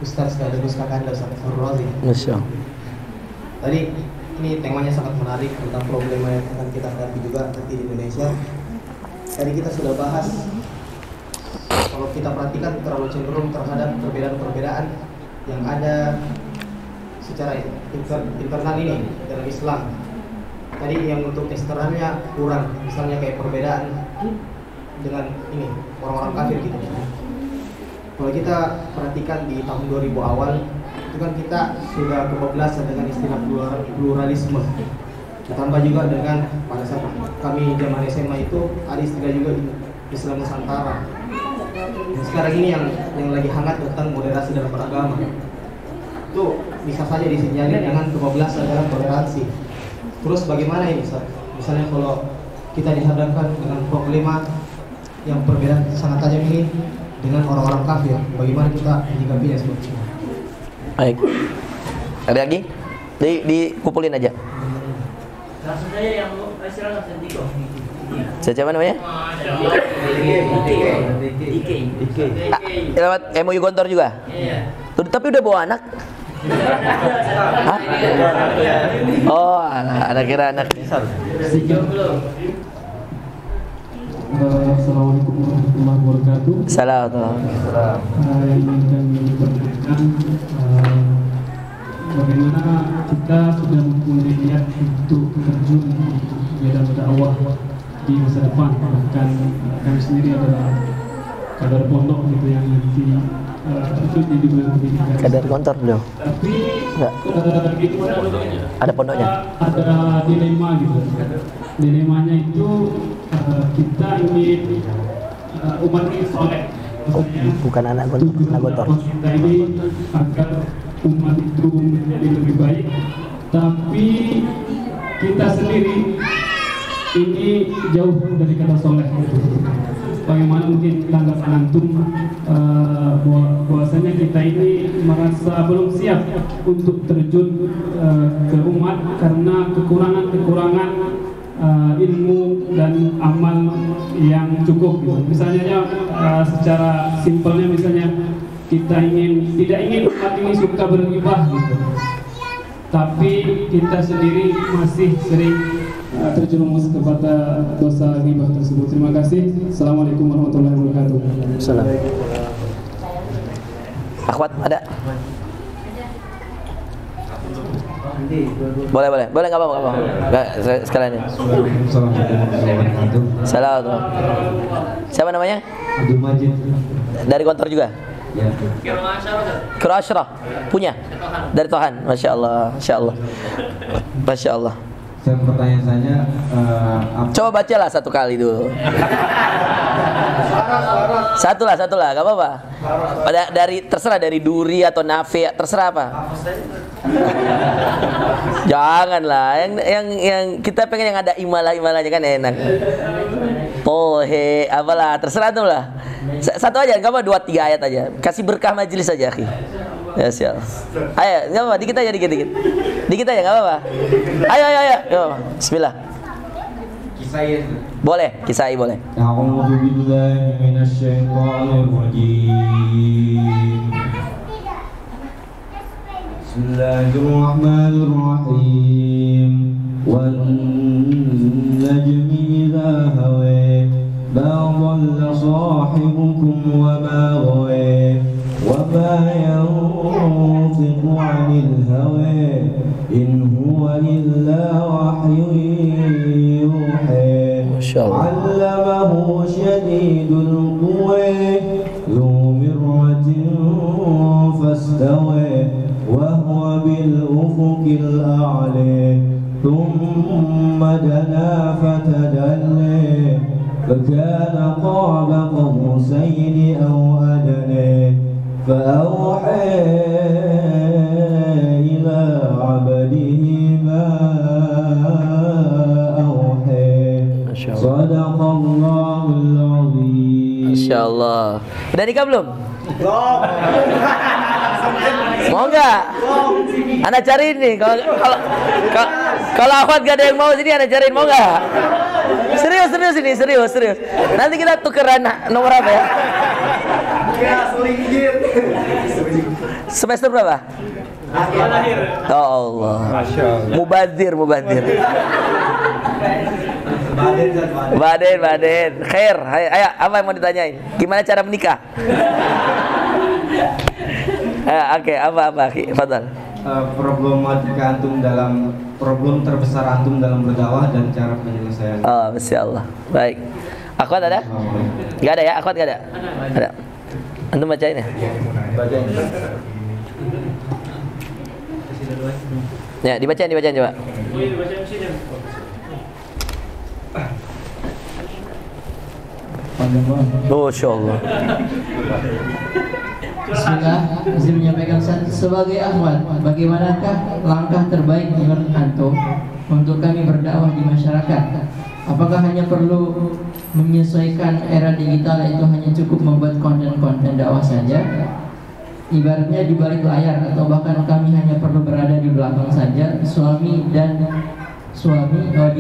Ustaz sekaligus kakanda Ustaz Farul Razi. Masya Allah. Tadi ini temanya sangat menarik tentang problema yang akan kita hadapi juga nanti di Indonesia. Tadi kita sudah bahas, kalau kita perhatikan terlalu cenderung terhadap perbedaan-perbedaan yang ada secara internal ini dalam Islam. Tadi yang untuk eksternalnya kurang, misalnya kayak perbedaan dengan ini orang-orang kafir gitu. Kalau kita perhatikan di tahun 2000 awal itu kan kita sudah kebablasan dengan istilah pluralisme. Ditambah juga dengan pada saat kami zaman SMA itu ada istilah juga Islam Nusantara. Dan sekarang ini yang lagi hangat tentang moderasi dalam beragama. Itu bisa saja disinyalir dengan kebablasan dalam toleransi. Terus bagaimana ini, Ustaz? Misalnya kalau kita dihadapkan dengan problema yang perbedaan sangat tajam ini dengan orang-orang kafir, bagaimana kita menyikapinya seperti itu? Baik. Ada lagi? Dikumpulin aja. Langsung saja yang silakan Sendiko. Siapa namanya? Lewat MUI Gontor juga? Iya. Tapi udah bawa anak? Hah? Oh, ada kira anak. Assalamualaikum warahmatullahi wabarakatuh. Salam. Yang ingin kami pertanyakan, bagaimana kita sudah mempunyai niat untuk terjun untuk bidang dakwah di masa depan. Bahkan kami sendiri adalah kader pondok gitu yang nanti terjun di dunia pendidikan. Kader Gontor beliau. Tapi Ada pondoknya. Ada dilema gitu. Dilemanya itu kita ingin umat ini soleh. Bukan anak Gontor. Kita ini agar umat itu menjadi lebih baik, tapi kita sendiri ini jauh dari kata soleh. Bagaimana mungkin tanggapan antum bahwasanya kita ini merasa belum siap untuk terjun ke umat karena kekurangan ilmu dan amal yang cukup gitu. Misalnya secara simpelnya misalnya kita tidak ingin umat ini suka bergibah gitu, tapi kita sendiri masih sering terjerumus kepada dosa ghibah tersebut. Terima kasih. Assalamualaikum warahmatullahi wabarakatuh. Salam. Akhwat ada? Boleh nggak apa-apa. Nggak, sekalian. Assalamualaikum warahmatullahi wabarakatuh. Salam. Siapa namanya? Abdul Majid. Dari Gontor juga? Ya. Kira Ashraf punya? Dari Tohan. Masya Allah. Saya pertanyaan saya, Coba bacalah satu kali dulu. Satu lah, gak apa-apa. Terserah dari duri atau nafi, terserah apa. Janganlah, yang kita pengen yang ada imalah-imalahnya kan enak. Tohe, apalah, terserah tuh lah. Satu aja, gak apa 2-3 ayat aja. Kasih berkah majelis aja, akhi. Ya siap. Ayo, gak apa-apa, dikit aja. Dikit aja, gak apa-apa. Ayo. Gak apa-apa. Bismillah. Boleh, kisai boleh. A'udzu billahi minasyaitonir rajim. Bismillahirrahmanirrahim. Wan najmi idza hawa ma dhalla sahibukum wa ma ghawa wa ma yantiqu 'anil hawa in huwa illa wahyun yuha. Allamahu syadidul quwa dzu mirratin fastawa wa huwa bil ufuqil a'la thumma dana fatadalla fakana qaba qawsayn aw adna فأوحى إلى عبده ما أوحى صدق الله العظيم. Masya Allah. Udah nikah belum? Belum. Mau nggak? Anak cariin nih. Kalau akhwat gak ada yang mau sini, anak cariin, mau nggak? Serius ini, serius. Nanti kita tukeran nomor apa ya? Ya, selinggir. Semester berapa? Lahir. Oh Allah. Mubazir. Baden. Khair. Ayo, apa yang mau ditanyain? Gimana cara menikah? Oke, apa? Fadal. Problematika problem terbesar antum dalam berdakwah dan cara penyelesaian. Oh, Masya Allah. Baik. Akhwat ada? Gak ada ya? Akhwat gak ada? Ada. Antum bacain ya? Bacain. Ya, dibacain coba. Masya Allah. Bismillah, izin menyampaikan sebagai akhwat, bagaimanakah langkah terbaik menurut antum untuk kami berdakwah di masyarakat? Apakah hanya perlu menyesuaikan era digital, itu hanya cukup membuat konten-konten dakwah saja, ibaratnya di balik layar, atau bahkan kami hanya perlu berada di belakang saja, di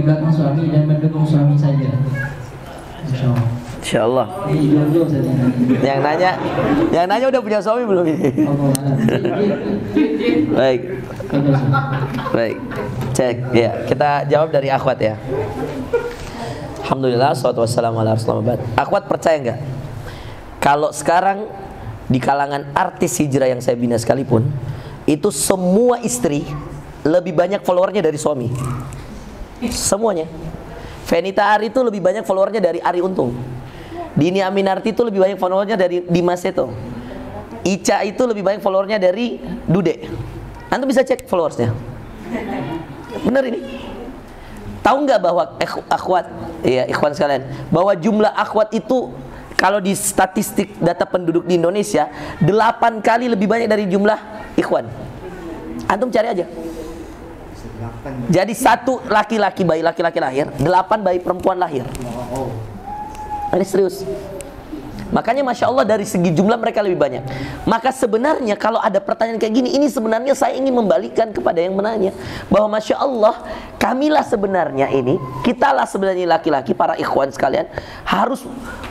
belakang suami dan mendukung suami saja? Insya Allah. Yang nanya udah punya suami belum ini? Baik. Cek ya, kita jawab dari akhwat ya. Alhamdulillah, salatu wassalamu ala rasulillah. Akhwat percaya nggak? Kalau sekarang di kalangan artis hijrah yang saya bina sekalipun, itu semua istri lebih banyak followernya dari suami. Semuanya. Fenita Ari itu lebih banyak followernya dari Ari Untung. Dini Aminarti itu lebih banyak followernya dari Dimas Seto. Ica itu lebih banyak followernya dari Dude. Antum bisa cek followersnya. Bener ini. Tahu nggak bahwa akhwat, ya ikhwan sekalian, bahwa jumlah akhwat itu kalau di statistik data penduduk di Indonesia 8 kali lebih banyak dari jumlah ikhwan. Antum cari aja. Jadi 1 laki-laki bayi laki-laki lahir, 8 bayi perempuan lahir. Ini serius. Makanya Masya Allah dari segi jumlah mereka lebih banyak. Maka sebenarnya kalau ada pertanyaan kayak gini, ini sebenarnya saya ingin membalikkan kepada yang menanya, bahwa Masya Allah, kamilah sebenarnya ini, kitalah sebenarnya laki-laki, para ikhwan sekalian, harus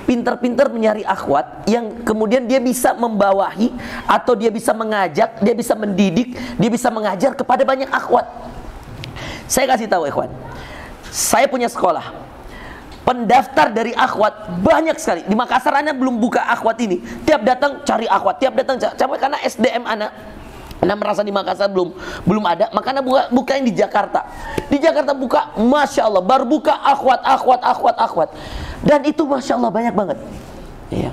pintar-pintar mencari akhwat yang kemudian dia bisa membawahi, atau dia bisa mengajak, dia bisa mendidik, dia bisa mengajar kepada banyak akhwat. Saya kasih tahu ikhwan, saya punya sekolah. Pendaftar dari akhwat banyak sekali. Di Makassar anak belum buka akhwat ini. Tiap datang cari akhwat, tiap datang cari, karena SDM anak merasa di Makassar belum ada, makanya buka yang di Jakarta. Di Jakarta buka, Masya Allah, baru buka akhwat. Dan itu Masya Allah banyak banget. Iya.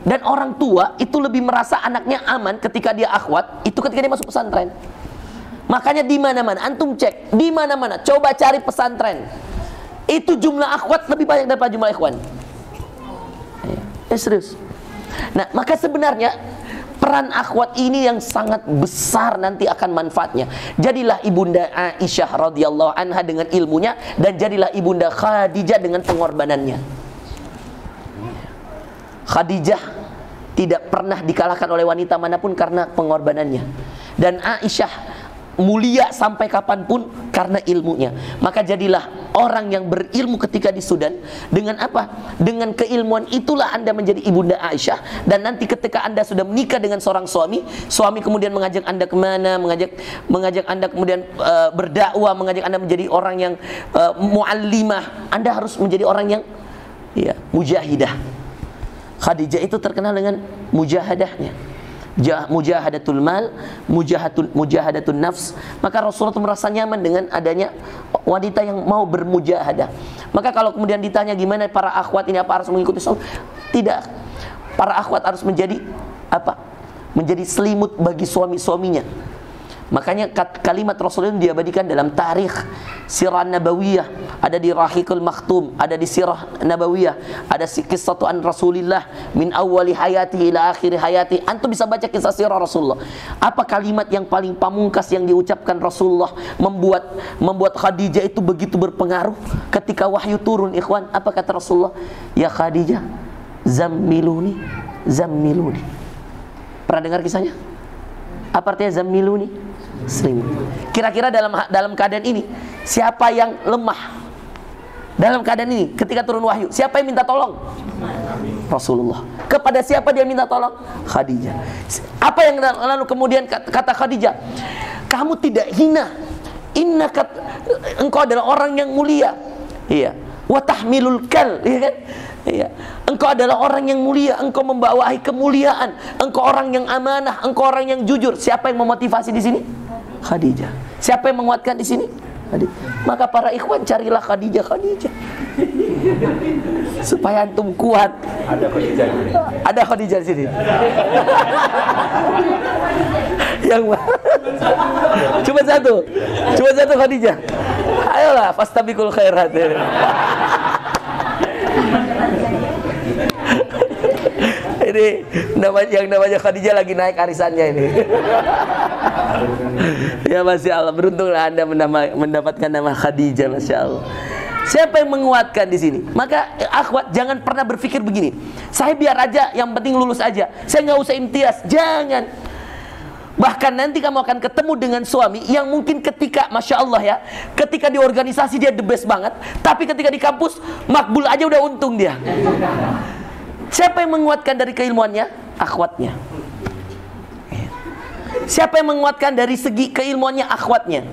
Dan orang tua itu lebih merasa anaknya aman ketika dia akhwat, itu ketika dia masuk pesantren. Makanya di mana-mana, antum cek, di mana-mana, coba cari pesantren. Itu jumlah akhwat lebih banyak daripada jumlah ikhwan. Serius. Nah, maka sebenarnya peran akhwat ini yang sangat besar nanti akan manfaatnya. Jadilah ibunda Aisyah radhiyallahu anha dengan ilmunya, dan jadilah ibunda Khadijah dengan pengorbanannya. Khadijah tidak pernah dikalahkan oleh wanita manapun karena pengorbanannya. Dan Aisyah mulia sampai kapanpun karena ilmunya. Maka jadilah orang yang berilmu ketika di Sudan. Dengan apa? Dengan keilmuan itulah Anda menjadi ibunda Aisyah. Dan nanti ketika Anda sudah menikah dengan seorang suami, suami kemudian mengajak Anda kemana, mengajak Anda kemudian berdakwah, mengajak Anda menjadi orang yang muallimah. Anda harus menjadi orang yang mujahidah. Khadijah itu terkenal dengan mujahadahnya. Mujahadatul mal, mujahadatun nafs. Maka Rasulullah itu merasa nyaman dengan adanya wanita yang mau bermujahadah. Maka kalau kemudian ditanya gimana para akhwat ini, apa harus mengikuti suami? Tidak. Para akhwat harus menjadi apa? Menjadi selimut bagi suami-suaminya. Makanya kalimat Rasulullah diabadikan dalam tarikh Sirah Nabawiyah, ada di Rahiqul Makhtum, ada di Sirah Nabawiyah, ada kisatu an Rasulillah min awwali hayati ila akhiri hayati. Antum bisa baca kisah sirah Rasulullah. Apa kalimat yang paling pamungkas yang diucapkan Rasulullah membuat Khadijah itu begitu berpengaruh ketika wahyu turun, ikhwan? Apa kata Rasulullah? Ya Khadijah, zammiluni, zammiluni. Pernah dengar kisahnya? Apa artinya zammiluni? Selimut. Kira-kira dalam keadaan ini, siapa yang lemah dalam keadaan ini ketika turun wahyu, siapa yang minta tolong? Rasulullah. Kepada siapa dia minta tolong? Khadijah. Apa yang lalu kemudian kata Khadijah? Kamu tidak hina. Engkau adalah orang yang mulia. Iya. Wa tahmilul kal, iya kan? Iya. Engkau adalah orang yang mulia, engkau membawahi kemuliaan, engkau orang yang amanah, engkau orang yang jujur. Siapa yang memotivasi di sini? Khadijah. Siapa yang menguatkan di sini? Maka para ikhwan carilah Khadijah supaya antum kuat. Ada Khadijah di sini. Yang cuma satu Khadijah. Ayolah, fastabiqul khairat. Ini yang namanya Khadijah lagi naik arisannya ini. Ya Masya Allah, beruntunglah Anda mendapatkan nama Khadijah, Masya Allah. Siapa yang menguatkan di sini? Maka akhwat, jangan pernah berpikir begini, saya biar aja, yang penting lulus aja, saya nggak usah imtiaz. Jangan. Bahkan nanti kamu akan ketemu dengan suami yang mungkin ketika, Masya Allah ya, ketika di organisasi dia the best banget, tapi ketika di kampus makbul aja udah untung dia. Siapa yang menguatkan dari keilmuannya? Akhwatnya. Siapa yang menguatkan dari segi keilmuannya? Akhwatnya.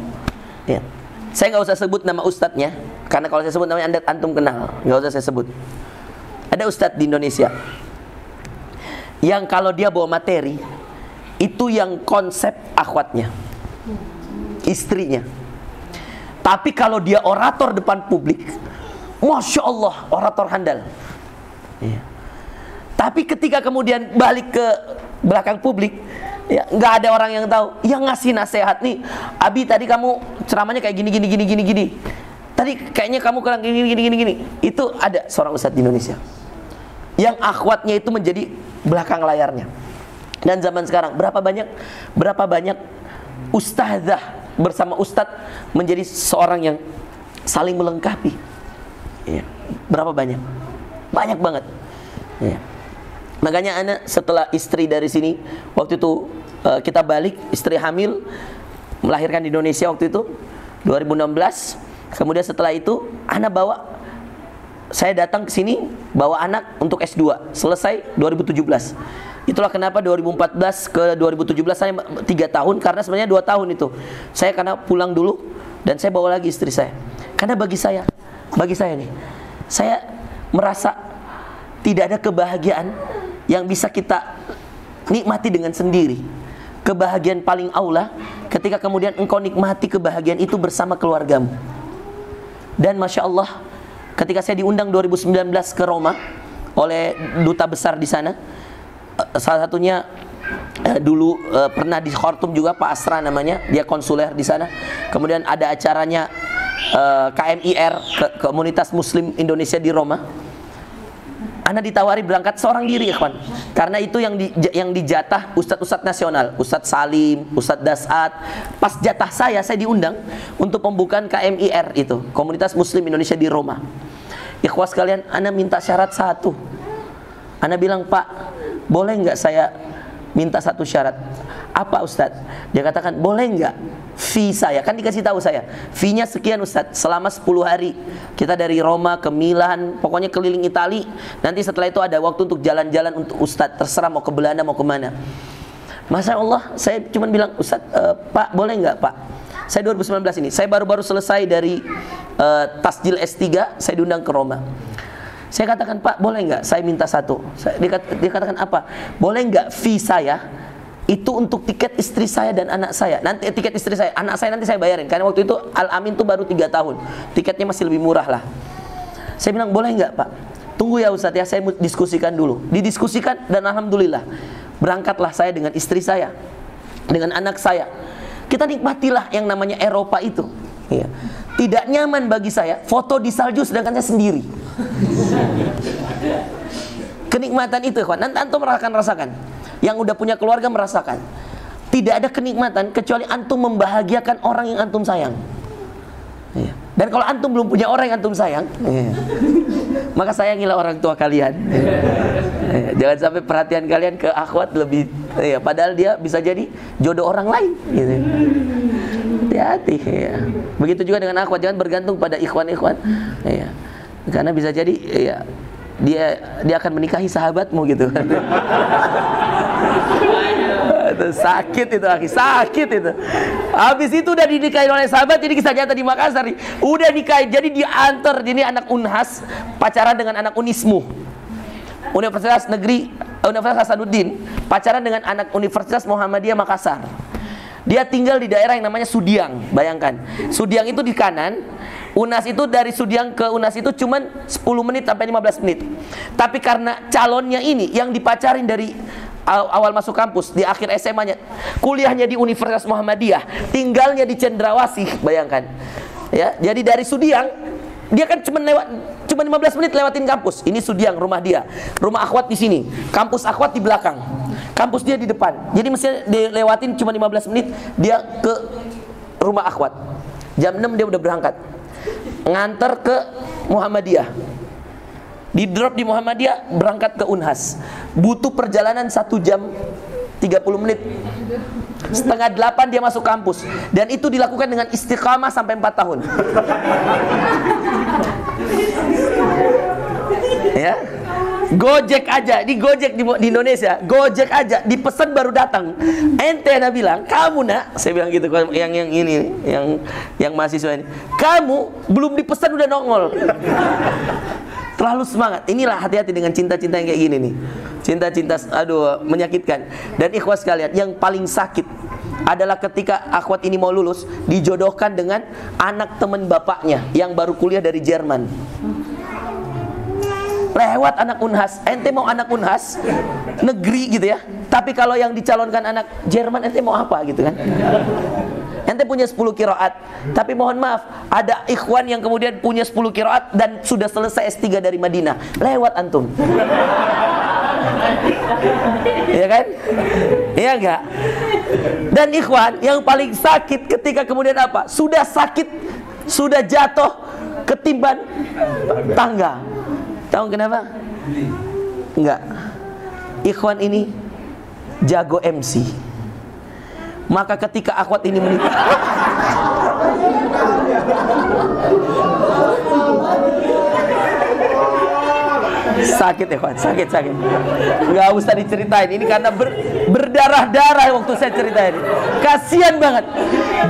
Ya. Saya nggak usah sebut nama ustadznya, karena kalau saya sebut namanya antum kenal. Nggak usah saya sebut. Ada ustadz di Indonesia yang kalau dia bawa materi, itu yang konsep akhwatnya, istrinya. Tapi kalau dia orator depan publik, Masya Allah, orator handal. Ya. Tapi ketika kemudian balik ke belakang publik, ya nggak ada orang yang tahu. Yang ngasih nasihat nih, Abi tadi kamu ceramahnya kayak gini. Tadi kayaknya kamu kurang gini. Itu ada seorang ustadz di Indonesia yang akhwatnya itu menjadi belakang layarnya. Dan zaman sekarang berapa banyak ustazah bersama ustadz menjadi seorang yang saling melengkapi. Ya, berapa banyak? Banyak banget. Ya. Makanya anak setelah istri dari sini, waktu itu kita balik, istri hamil, melahirkan di Indonesia waktu itu 2016. Kemudian setelah itu anak saya datang ke sini bawa anak untuk S2, selesai 2017. Itulah kenapa 2014 ke 2017 saya 3 tahun, karena sebenarnya 2 tahun itu saya karena pulang dulu dan saya bawa lagi istri saya. Karena bagi saya nih, saya merasa tidak ada kebahagiaan yang bisa kita nikmati dengan sendiri. Kebahagiaan paling aula ketika kemudian engkau nikmati kebahagiaan itu bersama keluargamu. Dan Masya Allah, ketika saya diundang 2019 ke Roma oleh duta besar di sana, salah satunya dulu pernah di Khartoum juga, Pak Asra namanya, dia konsuler di sana. Kemudian ada acaranya KMIR, Komunitas Muslim Indonesia di Roma. Ana ditawari berangkat seorang diri, ikhwan. Karena itu yang dijatah ustadz-ustadz nasional, Ustadz Salim, Ustadz Dasat. Pas jatah saya diundang untuk pembukaan KMIR itu, Komunitas Muslim Indonesia di Roma. Ikhwas sekalian, ana minta syarat satu. Ana bilang, Pak, boleh nggak saya minta satu syarat? Apa Ustadz? Dia katakan, boleh nggak fee saya, kan dikasih tahu saya, fee-nya sekian Ustadz, selama 10 hari kita dari Roma ke Milan, pokoknya keliling Itali. Nanti setelah itu ada waktu untuk jalan-jalan untuk Ustadz, terserah mau ke Belanda mau kemana. Masya Allah, saya cuma bilang, Ustadz, Pak, boleh nggak Pak? Saya 2019 ini, saya baru-baru selesai dari tasjil S3, saya diundang ke Roma. Saya katakan, Pak, boleh nggak saya minta satu? Dia katakan apa? Boleh nggak fee saya itu untuk tiket istri saya dan anak saya? Nanti tiket istri saya, anak saya nanti saya bayarin. Karena waktu itu Al-Amin tuh baru 3 tahun, tiketnya masih lebih murah lah. Saya bilang, boleh nggak Pak? Tunggu ya Ustadz ya, saya diskusikan dulu. Didiskusikan dan Alhamdulillah berangkatlah saya dengan istri saya, dengan anak saya. Kita nikmatilah yang namanya Eropa itu. Ya. Tidak nyaman bagi saya foto di salju sedangkan saya sendiri. Kenikmatan itu, kawan, nanti antum rasakan. Yang udah punya keluarga merasakan. Tidak ada kenikmatan kecuali antum membahagiakan orang yang antum sayang. Ya. Dan kalau antum belum punya orang yang antum sayang, maka sayangilah orang tua kalian. Jangan sampai perhatian kalian ke akhwat lebih, padahal dia bisa jadi jodoh orang lain. Gitu. Hati-hati. Ya. Begitu juga dengan akhwat, jangan bergantung pada ikhwan-ikhwan. Ya. Karena bisa jadi ya dia akan menikahi sahabatmu gitu. Itu sakit itu, akhi, sakit itu. Habis itu udah dinikahi oleh sahabat. Jadi kisah nyata di Makassar nih. Udah nikahi, jadi diantar. Ini anak Unhas pacaran dengan anak Unismu, Universitas Negeri Universitas Hasanuddin, pacaran dengan anak Universitas Muhammadiyah Makassar. Dia tinggal di daerah yang namanya Sudiang. Bayangkan, Sudiang itu di kanan. Unas itu dari Sudiang ke Unas itu cuman 10 menit sampai 15 menit. Tapi karena calonnya ini yang dipacarin dari awal masuk kampus, di akhir SMA-nya, kuliahnya di Universitas Muhammadiyah, tinggalnya di Cendrawasih, bayangkan. Ya, jadi dari Sudiang dia kan cuma 15 menit lewatin kampus. Ini Sudiang rumah dia. Rumah akhwat di sini. Kampus akhwat di belakang. Kampus dia di depan. Jadi mestinya dilewatin cuma 15 menit dia ke rumah akhwat. Jam 6 dia udah berangkat. Nganter ke Muhammadiyah. Di drop di Muhammadiyah, berangkat ke Unhas. Butuh perjalanan 1 jam 30 menit. Setengah 8 dia masuk kampus. Dan itu dilakukan dengan istiqamah sampai 4 tahun. Ya, Gojek aja, di Gojek di Indonesia, Gojek aja dipesan baru datang. Ente nak bilang, kamu nak, saya bilang gitu, yang ini, yang mahasiswa ini, kamu belum dipesan udah nongol. Terlalu semangat. Inilah hati-hati dengan cinta-cinta yang kayak gini nih. Cinta-cinta, aduh, menyakitkan. Dan ikhwas sekalian, yang paling sakit adalah ketika akhwat ini mau lulus, dijodohkan dengan anak teman bapaknya yang baru kuliah dari Jerman. Lewat anak Unhas. Ente mau anak Unhas negeri gitu ya. Tapi kalau yang dicalonkan anak Jerman, ente mau apa gitu kan? Ente punya 10 qiraat. Tapi mohon maaf, ada ikhwan yang kemudian punya 10 qiraat dan sudah selesai S3 dari Madinah. Lewat antum. Iya kan? Iya enggak? Dan ikhwan yang paling sakit ketika kemudian apa? Sudah sakit, sudah jatuh ketiban tangga. Tahu kenapa? Enggak. Ikhwan ini jago MC. Maka ketika akhwat ini menikah, sakit ya kawan, sakit. Nggak usah diceritain. Ini karena berdarah-darah waktu saya ceritain. Kasian banget.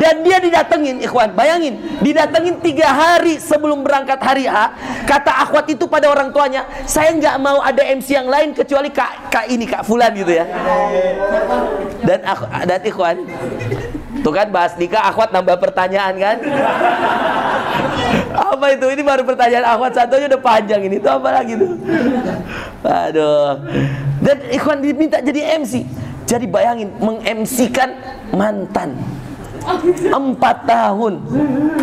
Dan dia didatengin, ikhwan. Bayangin, didatengin 3 hari sebelum berangkat hari H. Kata akhwat itu pada orang tuanya, saya nggak mau ada MC yang lain kecuali kak Fulan gitu ya. Dan ikhwan, tuh kan bahas nikah, akhwat nambah pertanyaan kan? Apa itu? Ini baru pertanyaan akhwat satunya udah panjang ini. Itu apa lagi tuh? Aduh. Dan ikhwan diminta jadi MC. Jadi bayangin, meng-MC-kan mantan 4 tahun.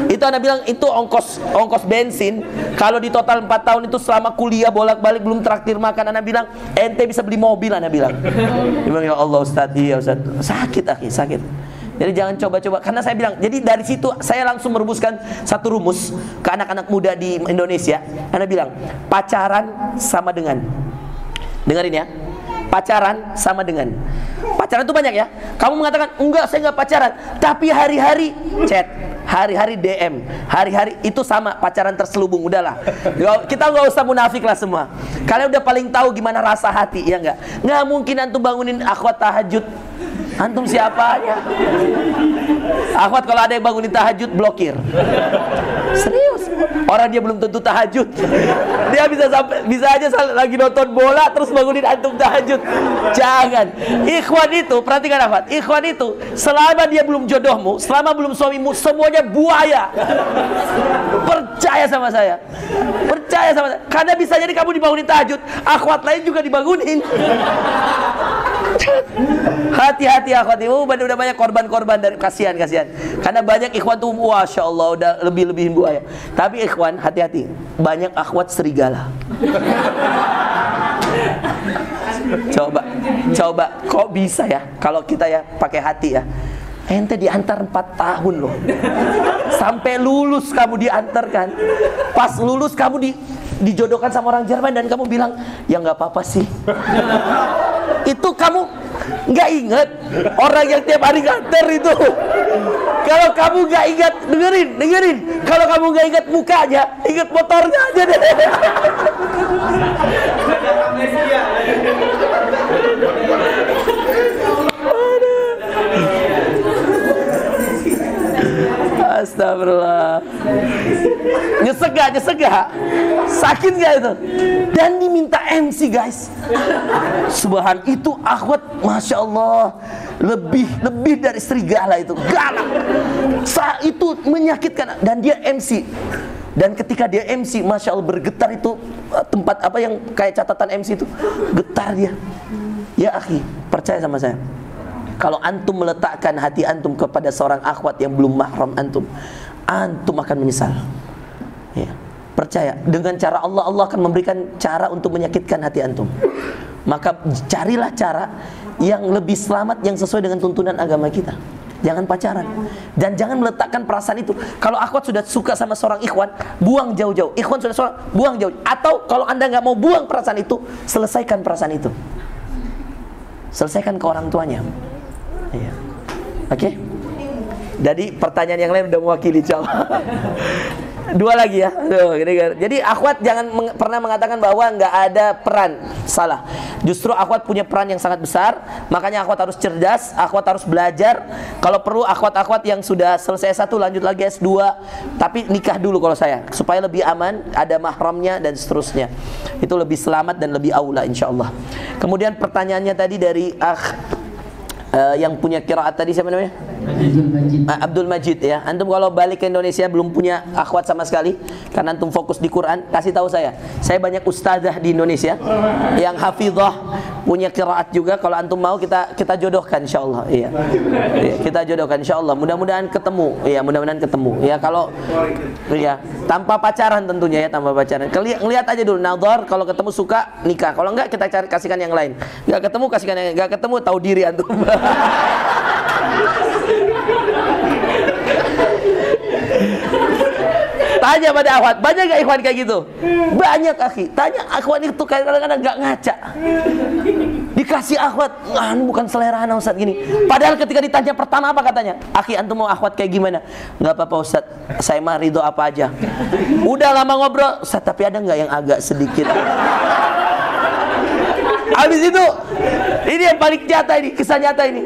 Itu Anda bilang itu ongkos bensin. Kalau di total 4 tahun itu selama kuliah bolak-balik belum traktir makan, Anda bilang ente bisa beli mobil. Anda bilang, ya Allah Ustaz, iya Ustaz. Sakit akhi, sakit. Jadi jangan coba-coba. Karena saya bilang, jadi dari situ saya langsung merumuskan satu rumus ke anak-anak muda di Indonesia. Anda bilang, pacaran sama dengan, dengerin ya, pacaran sama dengan, pacaran itu banyak ya. Kamu mengatakan, enggak saya enggak pacaran, tapi hari-hari chat, hari-hari DM, hari-hari itu sama pacaran terselubung. Udahlah, kita nggak usah munafik lah semua. Kalian udah paling tahu gimana rasa hati, ya enggak? Nggak mungkin antum bangunin akhwat tahajud. Antum siapa aja? Akhwat kalau ada yang bangunin tahajud, blokir. Serius. Orang dia belum tentu tahajud. Dia bisa aja lagi nonton bola terus bangunin antum tahajud. Jangan. Ikhwan itu, perhatikan akhwat, ikhwan itu selama dia belum jodohmu, selama belum suamimu, semuanya buaya. Percaya sama saya. Percaya sama saya. Karena bisa jadi kamu dibangunin tahajud, akhwat lain juga dibangunin. Hati-hati akhwat ibu, udah banyak korban-korban dari kasihan. Karena banyak ikhwan tuh, masya Allah, udah lebih-lebihin buaya. Tapi ikhwan, hati-hati, banyak akhwat serigala. Coba, kok bisa ya? Kalau kita ya pakai hati ya. Ente diantar 4 tahun loh. Sampai lulus kamu diantarkan. Pas lulus kamu dijodohkan sama orang Jerman dan kamu bilang, ya nggak apa-apa sih. itu kamu nggak ingat orang yang tiap hari nganter itu. Kalau kamu nggak ingat, dengerin. Kalau kamu nggak ingat mukanya, ingat motornya aja deh. Astagfirullah. Nyesek gak? Sakit gak itu? Dan diminta MC guys. Subhan itu akhwat, masya Allah, lebih dari serigala itu, galak. Itu menyakitkan dan dia MC. Dan ketika dia MC, masya Allah bergetar itu tempat apa yang kayak catatan MC itu, getar dia. Ya akhi, percaya sama saya. Kalau antum meletakkan hati antum kepada seorang akhwat yang belum mahram antum akan menyesal. Ya. Percaya, dengan cara Allah akan memberikan cara untuk menyakitkan hati antum. Maka carilah cara yang lebih selamat, yang sesuai dengan tuntunan agama kita. Jangan pacaran. Dan jangan meletakkan perasaan itu. Kalau akhwat sudah suka sama seorang ikhwan, buang jauh-jauh. Ikhwan sudah suka, buang jauh. Atau kalau anda nggak mau buang perasaan itu, selesaikan perasaan itu. Selesaikan ke orang tuanya. Iya. Oke. Jadi pertanyaan yang lain udah mewakili, insyaallah. Dua lagi ya. Jadi akhwat jangan pernah mengatakan bahwa nggak ada peran. Salah. Justru akhwat punya peran yang sangat besar. Makanya akhwat harus cerdas, akhwat harus belajar. Kalau perlu akhwat-akhwat yang sudah selesai S1 lanjut lagi S2. Tapi nikah dulu kalau saya, supaya lebih aman, ada mahramnya dan seterusnya. Itu lebih selamat dan lebih aula insyaallah. Kemudian pertanyaannya tadi dari yang punya qiraat tadi, siapa namanya? Abdul Majid ya. Antum kalau balik ke Indonesia belum punya akhwat sama sekali, karena antum fokus di Quran, kasih tahu saya. Saya banyak ustazah di Indonesia yang hafizah, punya qiraat juga. Kalau antum mau kita jodohkan insyaallah. Iya. Kita jodohkan insyaallah. Mudah-mudahan ketemu. Iya, mudah-mudahan ketemu. Ya kalau ya tanpa pacaran tentunya ya, tanpa pacaran. Lihat aja dulu nazar, kalau ketemu suka nikah. Kalau enggak kita cari, kasihkan yang lain. Enggak ketemu kasihkan yang, enggak ketemu tahu diri antum. Tanya pada akhwat, banyak gak ikhwan kayak gitu? Banyak akhi. Tanya akhwat itu kadang-kadang gak ngaca. Dikasih akhwat, ini bukan selera anak Ustaz gini. Padahal ketika ditanya pertama apa katanya? Akhi, antum mau akhwat kayak gimana? Gak apa-apa Ustaz, saya mah ridho apa aja. Udah lama ngobrol, Ustaz tapi ada gak yang agak sedikit? Habis itu, ini yang paling nyata ini, kisah nyata ini.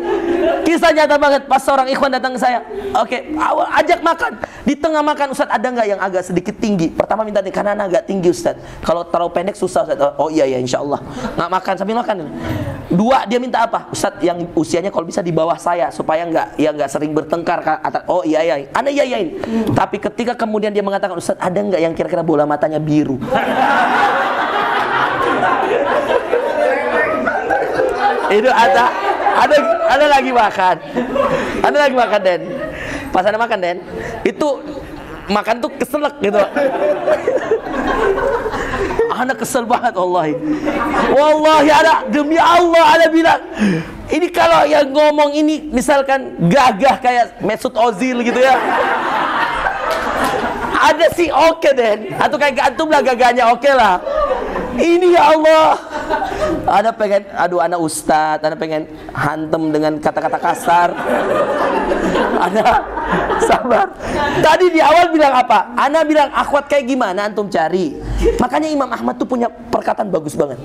Kisah nyata banget, pas seorang ikhwan datang ke saya. Oke, awal ajak makan. Di tengah makan, Ustaz ada nggak yang agak sedikit tinggi? Pertama minta nih, karena agak tinggi Ustaz. Kalau terlalu pendek susah Ustaz. Oh iya insya Allah. Nggak makan sambil makan. Dua, dia minta apa? Ustaz yang usianya kalau bisa di bawah saya, supaya nggak sering bertengkar. Oh iya. Ana iyain. Tapi ketika kemudian dia mengatakan, Ustaz ada nggak yang kira-kira bola matanya biru? Itu ada lagi makan. Ada lagi makan Den. Pas ada makan Den, itu makan tuh keselak gitu. Anak kesel banget wallahi. Wallahi ada, demi Allah ada bilang, ini kalau yang ngomong ini misalkan gagah kayak Mesut Ozil gitu ya. Ada sih oke Den, atau kayak gantung lah gagahnya oke lah. Ini ya Allah, Ana pengen, aduh Ana ustadz, Ana pengen hantem dengan kata-kata kasar. Ana sabar. Tadi di awal bilang apa? Ana bilang akhwat kayak gimana antum cari. Makanya Imam Ahmad tuh punya perkataan bagus banget.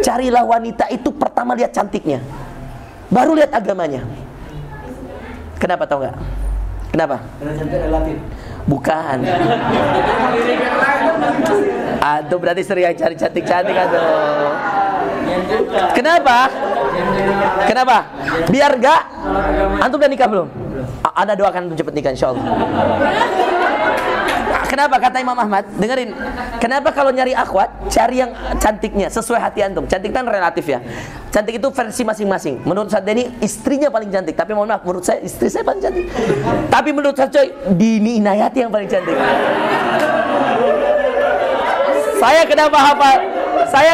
Carilah wanita itu pertama lihat cantiknya, baru lihat agamanya. Kenapa tau nggak? Kenapa? Karena cantik relatif. Bukan. Aduh berarti sering cari cantik-cantik aduh. Kenapa? Biar enggak. Antum udah nikah belum? Anda doakan untuk cepat nikah insyaallah. Kenapa kata Imam Ahmad? Dengerin. Kenapa kalau nyari akhwat cari yang cantiknya sesuai hati antum? Cantik kan relatif ya. Cantik itu versi masing-masing. Menurut saya Denny istrinya paling cantik, tapi mohon maaf menurut saya istri saya paling cantik. Tapi menurut saya coy, Dini Inayati yang paling cantik. Saya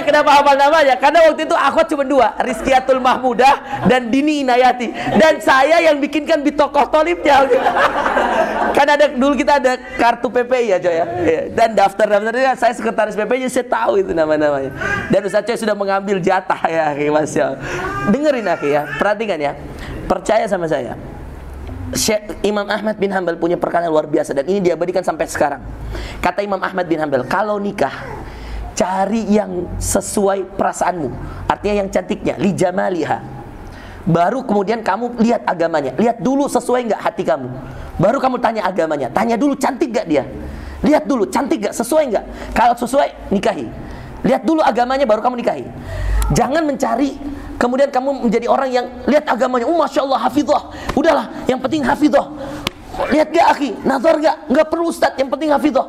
kenapa hafal namanya? Karena waktu itu akhwat cuma dua, Rizkiatul Mahmudah dan Dini Inayati. Dan saya yang bikinkan di tokoh tolibnya. Kan dulu kita ada kartu PPI ya coy ya. Dan daftar-daftarnya saya sekretaris PPI, saya tahu itu nama-namanya. Dan Ustaz Coy sudah mengambil jatah ya, Masya Allah. Dengerin akhi ya, perhatikan ya. Percaya sama saya. Imam Ahmad bin Hanbal punya perkataan luar biasa dan ini diabadikan sampai sekarang. Kata Imam Ahmad bin Hanbal, kalau nikah cari yang sesuai perasaanmu. Artinya yang cantiknya, li jamaliha. Baru kemudian kamu lihat agamanya. Lihat dulu sesuai nggak hati kamu. Baru kamu tanya agamanya. Tanya dulu cantik nggak dia. Lihat dulu cantik nggak, sesuai nggak. Kalau sesuai, nikahi. Lihat dulu agamanya baru kamu nikahi. Jangan mencari kemudian kamu menjadi orang yang lihat agamanya. Masya Allah hafidhah. Udahlah, yang penting hafidhah. Lihat gak akhi, nazar gak? Nggak perlu Ustaz, yang penting hafidhah.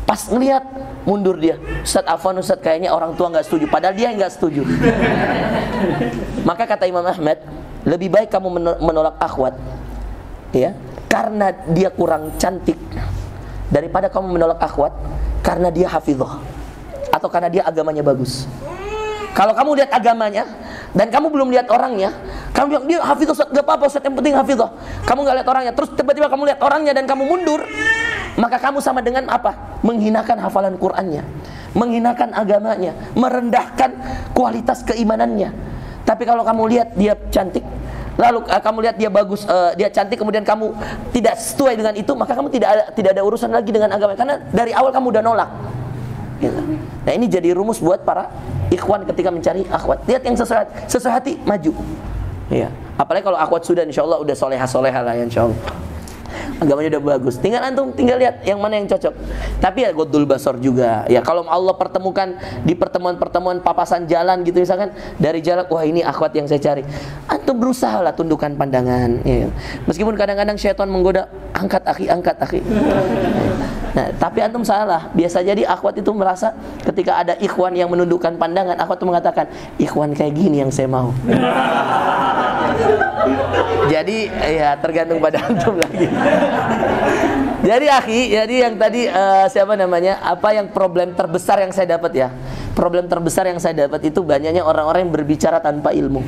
Pas ngelihat mundur dia. Ustaz afwan Ustaz, kayaknya orang tua nggak setuju. Padahal dia nggak setuju. Maka kata Imam Ahmad, lebih baik kamu menolak akhwat, ya, karena dia kurang cantik, daripada kamu menolak akhwat karena dia hafidhah atau karena dia agamanya bagus. Kalau kamu lihat agamanya dan kamu belum lihat orangnya, kamu bilang dia hafidhah Ustaz, gak apa-apa Ustaz, yang penting hafidhah. Kamu gak lihat orangnya, terus tiba-tiba kamu lihat orangnya dan kamu mundur, maka kamu sama dengan apa? Menghinakan hafalan Qur'annya, menghinakan agamanya, merendahkan kualitas keimanannya. Tapi kalau kamu lihat dia cantik, lalu kamu lihat dia bagus, dia cantik, kemudian kamu tidak sesuai dengan itu, maka kamu tidak ada urusan lagi dengan agama, karena dari awal kamu udah nolak. Gitu. Nah ini jadi rumus buat para ikhwan ketika mencari akhwat. Lihat yang sesuai hati, maju. Ya. Apalagi kalau akhwat sudah insya Allah udah soleha lah ya, insya Allah. Agamanya udah bagus. Tinggal lihat yang mana yang cocok. Tapi ya godul basor juga. Ya kalau Allah pertemukan di pertemuan-pertemuan papasan jalan gitu misalkan, dari jalan, wah ini akhwat yang saya cari. Antum berusaha lah tundukkan pandangan. Ya. Meskipun kadang-kadang syaitan menggoda, angkat akhi. Nah, tapi antum salah. Biasa jadi akhwat itu merasa ketika ada ikhwan yang menundukkan pandangan, akhwat itu mengatakan, ikhwan kayak gini yang saya mau. Jadi ya tergantung pada antum lagi. Jadi akhi, jadi yang tadi apa yang problem terbesar yang saya dapat ya? Problem terbesar yang saya dapat itu banyaknya orang-orang yang berbicara tanpa ilmu.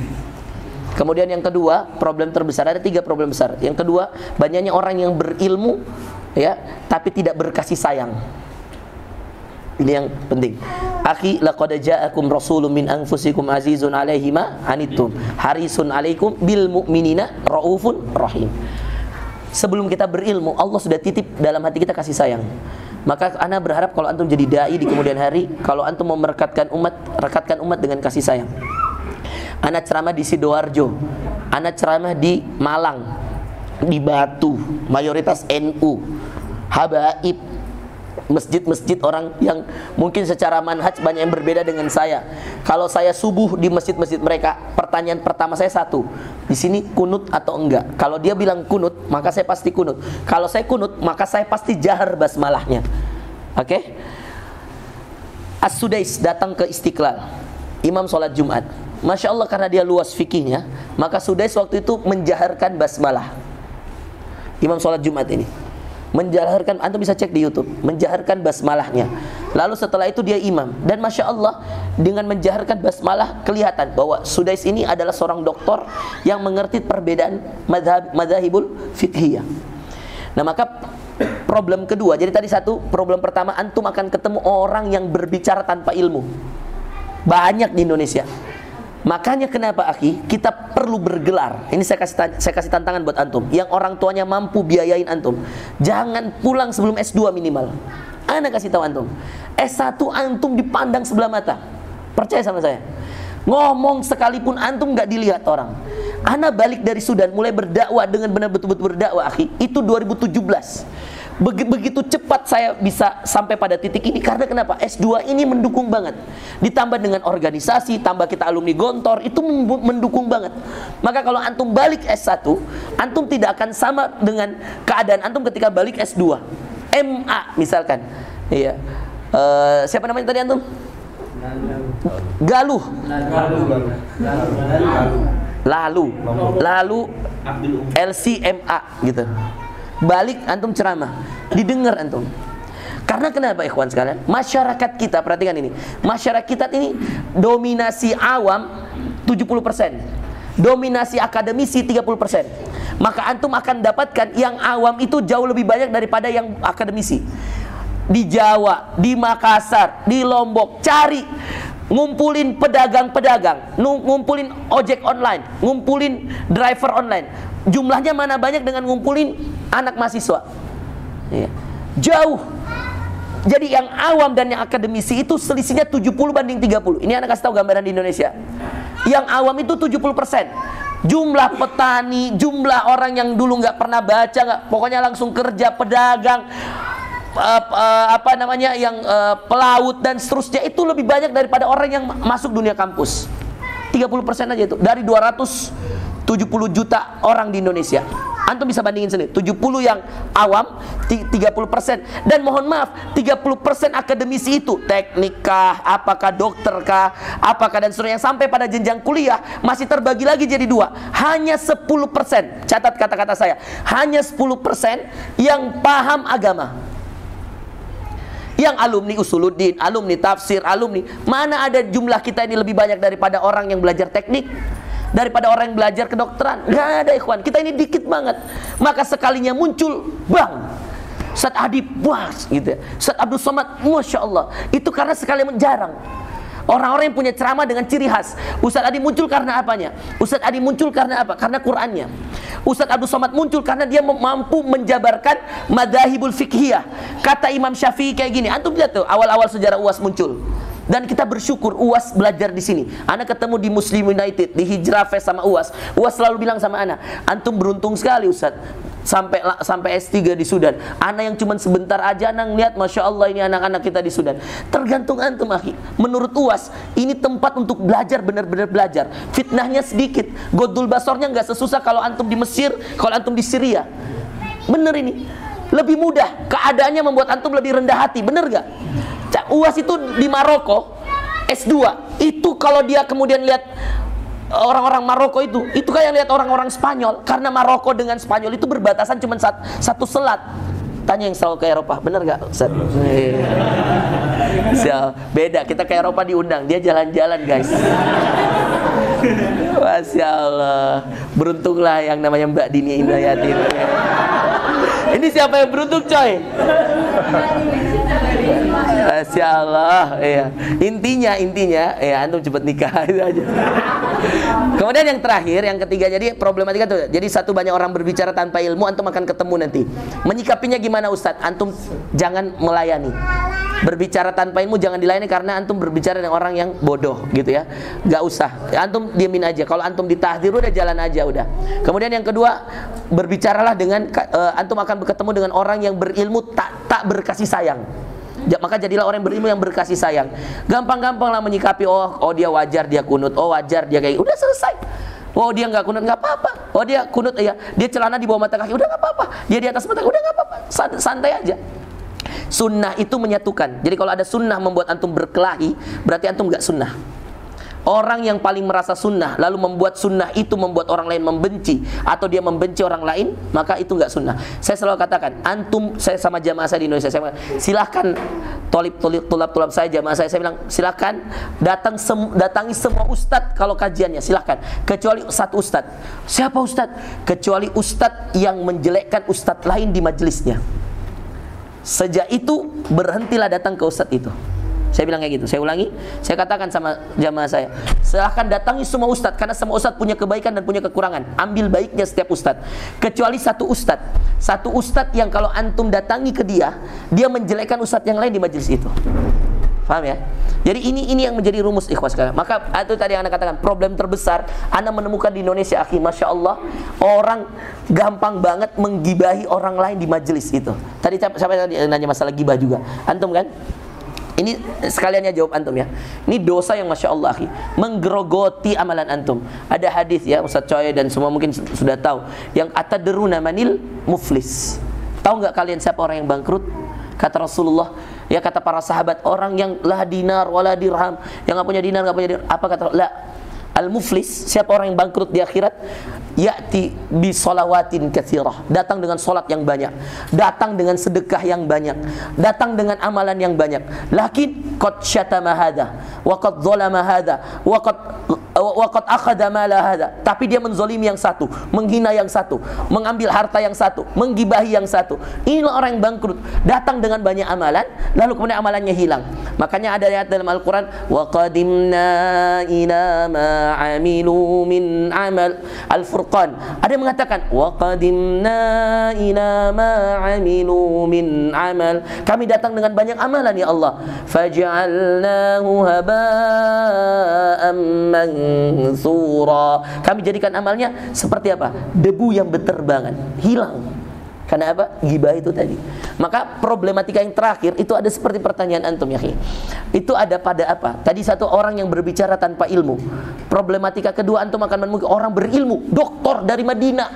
Kemudian yang kedua, problem terbesar, ada 3 problem besar. Yang kedua, banyaknya orang yang berilmu ya, tapi tidak berkasih sayang. Ini yang penting. Akhi, laqad ja'akum rasulun min anfusikum azizun 'alaihi ma anittum harisun 'alaikum bil mu'minina raufun rahim. Sebelum kita berilmu, Allah sudah titip dalam hati kita kasih sayang. Maka ana berharap kalau antum jadi dai di kemudian hari, kalau antum mau merekatkan umat dengan kasih sayang. Ana ceramah di Sidoarjo, ana ceramah di Malang, di Batu, mayoritas NU, habaib, masjid-masjid orang yang mungkin secara manhaj banyak yang berbeda dengan saya. Kalau saya subuh di masjid-masjid mereka, pertanyaan pertama saya satu, di sini kunut atau enggak? Kalau dia bilang kunut, maka saya pasti kunut. Kalau saya kunut, maka saya pasti jahar basmalahnya. Oke? As-Sudais datang ke Istiqlal, imam sholat Jumat. Masya Allah, karena dia luas fikihnya, maka Sudais waktu itu menjaharkan basmalah. Imam sholat Jumat ini menjaharkan, antum bisa cek di YouTube, menjaharkan basmalahnya. Lalu setelah itu dia imam, dan masya Allah dengan menjaharkan basmalah kelihatan bahwa Sudais ini adalah seorang doktor yang mengerti perbedaan madzhabul fiqhiyah. Nah maka problem kedua, jadi tadi satu, problem pertama, antum akan ketemu orang yang berbicara tanpa ilmu, banyak di Indonesia. Makanya kenapa akhi, kita perlu bergelar. Ini saya kasih tantangan buat antum yang orang tuanya mampu biayain antum. Jangan pulang sebelum S2 minimal. Ana kasih tahu antum, S1 antum dipandang sebelah mata. Percaya sama saya. Ngomong sekalipun antum nggak dilihat orang. Ana balik dari Sudan mulai berdakwah dengan benar betul-betul berdakwah akhi, itu 2017. Begitu cepat saya bisa sampai pada titik ini karena kenapa? S2 ini mendukung banget. Ditambah dengan organisasi, tambah kita alumni Gontor, itu mendukung banget. Maka kalau antum balik S1, antum tidak akan sama dengan keadaan antum ketika balik S2. MA misalkan. Iya. Siapa namanya tadi antum? Galuh. Lalu LCMA gitu. Balik antum ceramah, didengar antum. Karena kenapa ikhwan sekalian? Masyarakat kita, perhatikan ini, masyarakat kita ini dominasi awam 70%, dominasi akademisi 30%. Maka antum akan dapatkan yang awam itu jauh lebih banyak daripada yang akademisi. Di Jawa, di Makassar, di Lombok, cari, ngumpulin pedagang-pedagang, ngumpulin ojek online, ngumpulin driver online. Jumlahnya mana banyak dengan ngumpulin anak mahasiswa? Ya. Jauh. Jadi yang awam dan yang akademisi itu selisihnya 70/30. Ini anak kasih tahu gambaran di Indonesia. Yang awam itu 70%. Jumlah petani, jumlah orang yang dulu nggak pernah baca, pokoknya langsung kerja, pedagang, pelaut dan seterusnya, itu lebih banyak daripada orang yang masuk dunia kampus. 30% aja itu dari 270 juta orang di Indonesia. Antum bisa bandingin sendiri, 70 yang awam, 30%. Dan mohon maaf, 30% akademisi itu, teknik kah, apakah dokter kah, apakah dan seterusnya, yang sampai pada jenjang kuliah masih terbagi lagi jadi dua. Hanya 10%, catat kata-kata saya, hanya 10% yang paham agama. Yang alumni usuluddin, alumni tafsir, alumni, mana ada jumlah kita ini lebih banyak daripada orang yang belajar teknik, daripada orang yang belajar kedokteran? Nggak ada, ikhwan. Kita ini dikit banget. Maka sekalinya muncul, bang, Ustaz Adib, wah, gitu ya. Ustaz Abdul Somad, Masya Allah. Itu karena sekalian jarang. Orang-orang yang punya ceramah dengan ciri khas. Ustaz Adi muncul karena apanya? Ustaz Adi muncul karena apa? Karena Qur'annya. Ustaz Abdul Somad muncul karena dia mampu menjabarkan madzhabul fiqhiyah. Kata Imam Syafi'i kayak gini. Antum lihat tuh awal-awal sejarah UAS muncul. Dan kita bersyukur UAS belajar di sini. Anak ketemu di Muslim United, di Hijrah Fest sama UAS. UAS selalu bilang sama anak, antum beruntung sekali Ustaz. Sampai S3 di Sudan. Anak yang cuma sebentar aja anak lihat, Masya Allah ini anak-anak kita di Sudan. Tergantung antum, akhi. Menurut UAS, ini tempat untuk belajar, benar-benar belajar. Fitnahnya sedikit. Godul basornya nggak sesusah kalau antum di Mesir, kalau antum di Syria. Bener ini. Lebih mudah. Keadaannya membuat antum lebih rendah hati. Bener gak? UAS itu di Maroko, S2. Itu kalau dia kemudian lihat orang-orang Maroko itu kayak lihat orang-orang Spanyol, karena Maroko dengan Spanyol itu berbatasan cuma satu selat. Tanya yang selalu ke Eropa, bener gak Ustaz? Beda, kita ke Eropa diundang, dia jalan-jalan guys. Masya Allah. Beruntunglah yang namanya Mbak Dini Indayati. Ini siapa yang beruntung coy? Masya Allah, ya. Intinya, ya antum cepat nikah itu aja. Kemudian yang terakhir, yang ketiga, jadi problematika tuh. Jadi satu, banyak orang berbicara tanpa ilmu, antum akan ketemu nanti. Menyikapinya gimana Ustadz? Antum jangan melayani. Berbicara tanpa ilmu jangan dilayani, karena antum berbicara dengan orang yang bodoh gitu ya. Gak usah, antum diemin aja. Kalau antum ditahdir udah jalan aja udah. Kemudian yang kedua, berbicaralah dengan antum akan bertemu dengan orang yang berilmu tak berkasih sayang. Maka jadilah orang yang berilmu yang berkasih sayang. Gampang-gampang lah menyikapi, oh dia wajar dia kunut, oh wajar dia kayak, udah selesai. Oh dia nggak kunut, nggak apa-apa. Oh dia kunut, ya dia celana di bawah mata kaki, udah nggak apa-apa. Dia di atas mata kaki, udah nggak apa-apa. Santai aja. Sunnah itu menyatukan. Jadi kalau ada sunnah membuat antum berkelahi, berarti antum nggak sunnah. Orang yang paling merasa sunnah lalu membuat sunnah itu membuat orang lain membenci, atau dia membenci orang lain, maka itu nggak sunnah. Saya selalu katakan, antum, saya sama jamaah saya di Indonesia, saya bilang, silahkan tulab saya, jamaah saya bilang, silahkan datangi semua ustadz kalau kajiannya, silahkan, kecuali satu ustadz. Siapa ustadz? Kecuali ustadz yang menjelekkan ustadz lain di majelisnya. Sejak itu berhentilah datang ke ustadz itu. Saya bilang kayak gitu. Saya ulangi, saya katakan sama jamaah saya, silahkan datangi semua ustadz, karena semua ustadz punya kebaikan dan punya kekurangan. Ambil baiknya setiap ustadz, kecuali satu ustadz yang kalau antum datangi ke dia menjelekkan ustadz yang lain di majelis itu. Paham ya? Jadi ini yang menjadi rumus ikhwas sekalian. Maka itu tadi yang Anda katakan, problem terbesar Anda menemukan di Indonesia, akhi, Masya Allah, orang gampang banget menggibahi orang lain di majelis itu. Tadi siapa tadi nanya masalah gibah juga? Antum kan? Ini sekaliannya jawab antum ya. Ini dosa yang Masya Allah, akhi, menggerogoti amalan antum. Ada hadis ya, Ustaz Coy dan semua mungkin sudah tahu, yang atadruna manil muflis. Tahu nggak kalian siapa orang yang bangkrut? Kata Rasulullah, ya kata para sahabat, orang yang la dinar wala dirham, yang nggak punya dinar, nggak punya dirham. Apa kata? La al-muflis, siapa orang yang bangkrut di akhirat? Ya'ti bi sholawatin katsirah, datang dengan salat yang banyak, datang dengan sedekah yang banyak, datang dengan amalan yang banyak. Lakin qad syatama hadza wa qad zalama hadza wa qad wa qad akhadha mala hadza, tapi dia menzolimi yang satu, menghina yang satu, mengambil harta yang satu, menggibahi yang satu. Inilah orang yang bangkrut, datang dengan banyak amalan lalu kemudian amalannya hilang. Makanya ada ayat dalam Al-Qur'an, wa qadimna ila ma amilu min amal. Al-Furqan ada yang mengatakan wa qadimna ila ma amilu min amal, kami datang dengan banyak amalan ya Allah, faj'alnahu haba'an mansura, kami jadikan amalnya seperti apa? Debu yang berterbangan, hilang. Karena apa? Ghibah itu tadi. Maka problematika yang terakhir itu ada seperti pertanyaan antum ya. Itu ada pada apa? Tadi satu orang yang berbicara tanpa ilmu. Problematika kedua antum akan menemukan orang berilmu, doktor dari Madinah,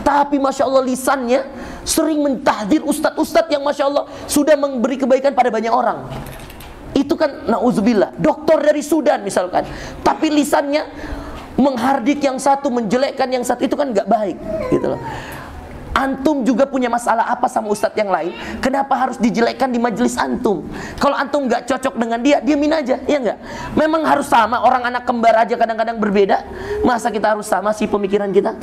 tapi masya Allah lisannya sering mentahdir ustadz-ustadz yang masya Allah sudah memberi kebaikan pada banyak orang. Itu kan na'udzubillah, doktor dari Sudan misalkan, tapi lisannya menghardik yang satu, menjelekkan yang satu, itu kan nggak baik gitu loh. Antum juga punya masalah apa sama ustadz yang lain? Kenapa harus dijelekkan di majelis antum? Kalau antum nggak cocok dengan dia, diamin aja, ya nggak? Memang harus sama, orang anak kembar aja kadang-kadang berbeda. Masa kita harus sama sih pemikiran kita?